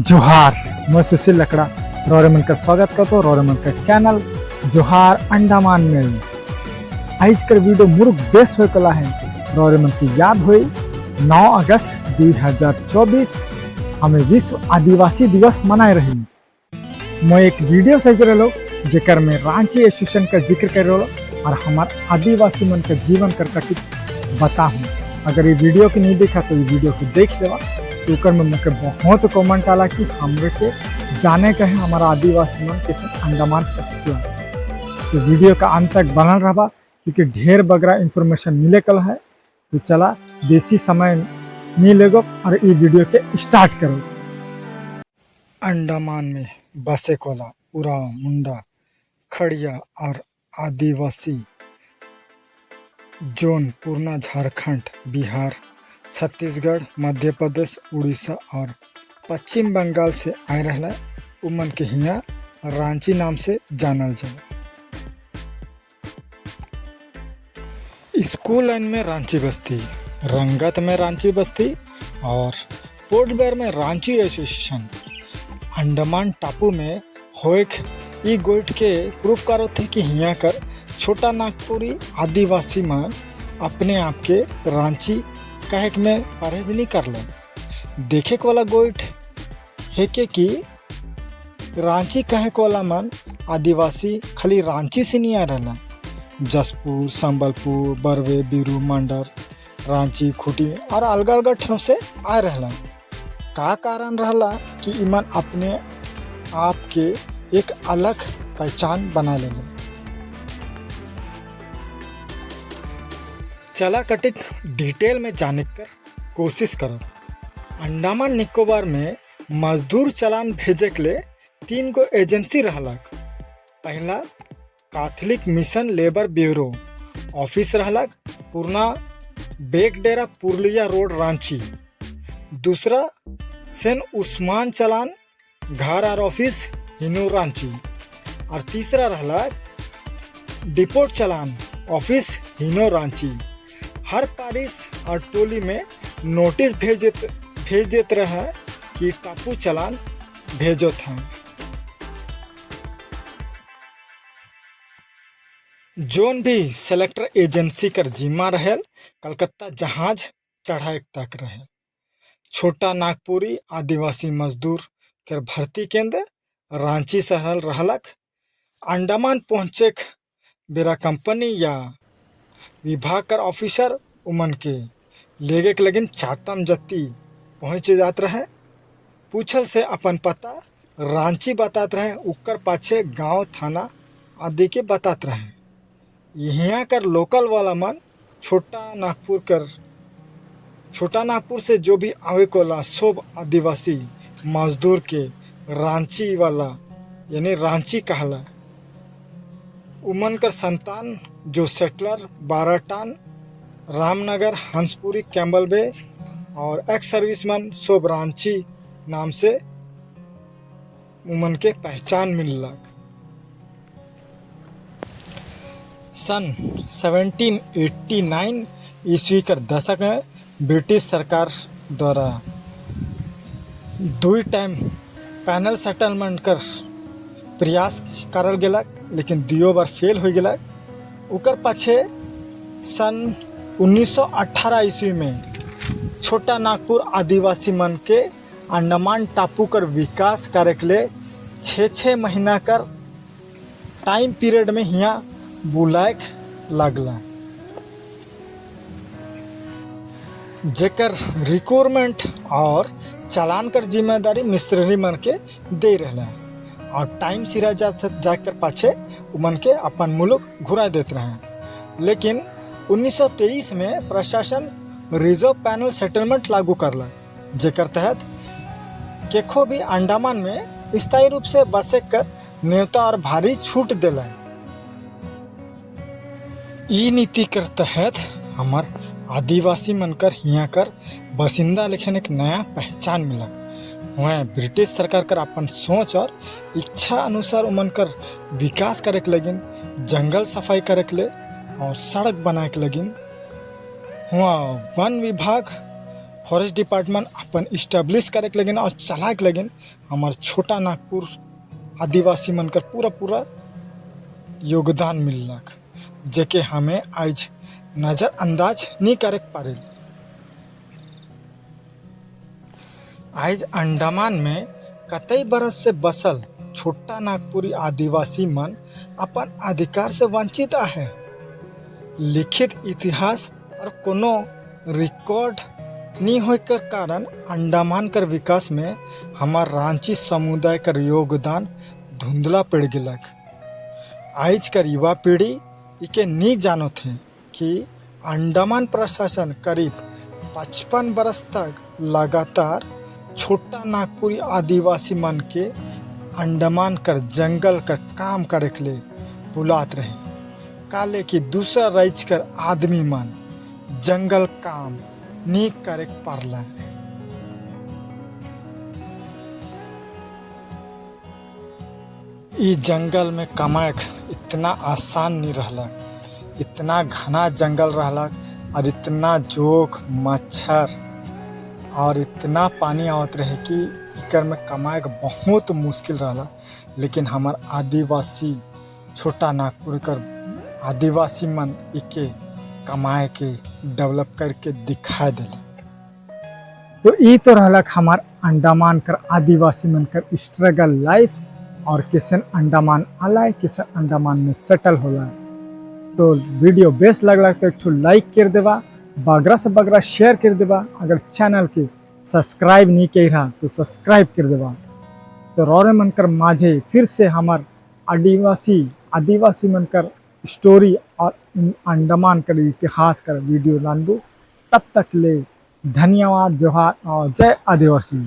जोहार, मैं सुशील लकड़ा रोरेमन का स्वागत करता हूँ। रोरेमन का चैनल जोहार अंडमान में आज कर वीडियो मुर्ग बेस हो कला है। रोरेमन की याद हुई 9 अगस्त 2024 हमें विश्व आदिवासी दिवस मनाए रही। मैं एक वीडियो सज रहा जेकर में रांची एसोसिएशन का जिक्र कर रहा और हमारे आदिवासी मन का जीवन कर कटित बताऊँ। अगर ये वीडियो की नहीं देखा तो ये वीडियो को देख लेवा। ऊपर में मुझे बहुत कमेंट आला कि हमरे के जाने का है हमारा आदिवासी मन कैसे अंडमान पहुँचे। तो वीडियो का अंत तक बनल रहा क्योंकि ढेर बगरा इंफॉर्मेशन मिले कल है। तो चला बेसी समय नहीं लेगो और ये वीडियो के स्टार्ट करो। अंडमान में बसे कोला उराव, मुंडा, खड़िया और आदिवासी जोन पूर्णा झारखंड, बिहार, छत्तीसगढ़, मध्य प्रदेश, उड़ीसा और पश्चिम बंगाल से आए रहला। उमन के हिया रांची नाम से जानल जाला। स्कूल लाइन में रांची बस्ती, रंगत में रांची बस्ती और पोर्ट ब्लेयर में रांची एसोसिएशन। अंडमान टापू में होएक ई गोइट के प्रूफ करो थे कि हिया कर छोटा नागपुरी आदिवासी मन अपने आप के रांची कहे में परहेज नहीं कर ले। देखे वाला गोइट है के कि रांची कहे वाला मन आदिवासी खाली रांची से नहीं आ रहा। जसपुर, संबलपुर, बरवे, बीरू, मंडर, रांची, खूटी और अलग अलग ठन से आ रहा। का कारण रहला कि इमन अपने आप के एक अलग पहचान बना ले। चला कटिक डिटेल में जाने कर कोशिश करो। अंडमान निकोबार में मजदूर चलान भेजे के लिए 3 गो एजेंसी रहलक। पहला Catholic mission labour bureau office रहलक पूर्णा बेगडेरा, पुरलिया रोड, रांची। दूसरा सेन उस्मान चलान घर और ऑफिस, हिनू, रांची। और तीसरा रहलक डिपोर्ट चलान ऑफिस, हिनो, रांची। हर पारिश और टोली में नोटिस भेज देते रहा कि टापू चलान भेजो था। जोन भी सेलेक्टर एजेंसी कर जिम्मा रहेल कलकत्ता जहाज चढ़ाए तक रहे। छोटा नागपुरी आदिवासी मजदूर कर भर्ती केंद्र रांची शहर रहलक। अंडमान पहुँचे बेरा कंपनी या विभाग कर ऑफिसर उमन के लेगे के लगिन चाटम जत्ती पहुँच जात रहे। पूछल से अपन पता रांची बताते रहे, उकर पाछे गांव, थाना आदि के बताते रहे। यहाँ कर लोकल वाला मन छोटा नागपुर से जो भी आवे कोला सब आदिवासी मजदूर के रांची वाला यानी रांची कहला। उमन कर संतान जो सेटलर बाराटान, रामनगर, हंसपुरी, कैम्बल बे और एक्स सर्विसमैन सब रांची नाम से उमन के पहचान मिललक। सन 1789 ईस्वी कर दशक में ब्रिटिश सरकार द्वारा 2 टाइम पैनल सेटलमेंट कर प्रयास करल गेलक, लेकिन 2 बार फेल हो गया। उकर पाछे सन 1918 ईस्वी में छोटा नागपुर आदिवासी मन के अंडमान टापू कर विकास करे के लिए 6 महीना कर टाइम पीरियड में यहाँ बुलाए लगला। जेकर रिक्वायरमेंट और चालान कर जिम्मेदारी मिस्त्री मन के दे रहा और टाइम सिरा जाकर पाछे उमन के अपन मुल्क घुरा देते रहे। लेकिन 1923 में प्रशासन रिजर्व पैनल सेटलमेंट लागू करला, जेकर तहत केखो भी अंडमान में स्थायी रूप से बसे कर न्योता और भारी छूट दिला। ई नीति कर तहत हमार आदिवासी मनकर यहाँ कर बासिंदा लेखन एक नया पहचान मिला। वह ब्रिटिश सरकार कर अपन सोच और इच्छा अनुसार उमन कर विकास करे के लगिन, जंगल सफाई करे के लिए और सड़क बनाए के लगिन। वहाँ वन विभाग फॉरेस्ट डिपार्टमेंट अपन इस्टेब्लिश करे के लगिन और चलाए के लगिन हमार छोटा नागपुर आदिवासी मनकर पूरा योगदान मिललक, जेके हमें आज नज़रअंदाज नहीं करे पारे। आज अंडमान में कई बरस से बसल छोटा नागपुरी आदिवासी मन अपन अधिकार से वंचित है। लिखित इतिहास और कोनो रिकॉर्ड नहीं होए के कारण अंडमान कर विकास में हमार रांची समुदाय कर योगदान धुंधला पड़ गलक। आज कर युवा पीढ़ी इके नहीं जानो थे कि अंडमान प्रशासन करीब 55 बरस तक लगातार छोटा नागपुरी आदिवासी मन के अंडमान कर जंगल कर काम करे के लिए बुलात रहे, काले कि दूसरा राज्य कर आदमी मन जंगल काम नहीं करे पारला। ई जंगल में कमाए इतना आसान नहीं रहला, इतना घना जंगल रहला और इतना जोक मच्छर और इतना पानी आवत रहे कि इकर में कमाए बहुत मुश्किल रहला। लेकिन हमार आदिवासी छोटा नागपुर कर आदिवासी मन इके कमाए के डेवलप करके दिखा दिले। तो ये तो रहलक हमार अंडमान कर आदिवासी मन कर स्ट्रगल लाइफ और किसन अंडमान आलाय किसन अंडमान में सेटल होला। तो वीडियो बेस्ट लगला तो एक लाइक कर देवा, बगरा से बगरा शेयर कर देवा। अगर चैनल के सब्सक्राइब नहीं किया तो सब्सक्राइब कर देवा। तो रौरे मनकर माझे फिर से हमार आदिवासी मनकर स्टोरी और अंडमान कर इतिहास कर वीडियो लानबू। तब तक ले धन्यवाद, जोहार और जय आदिवासी।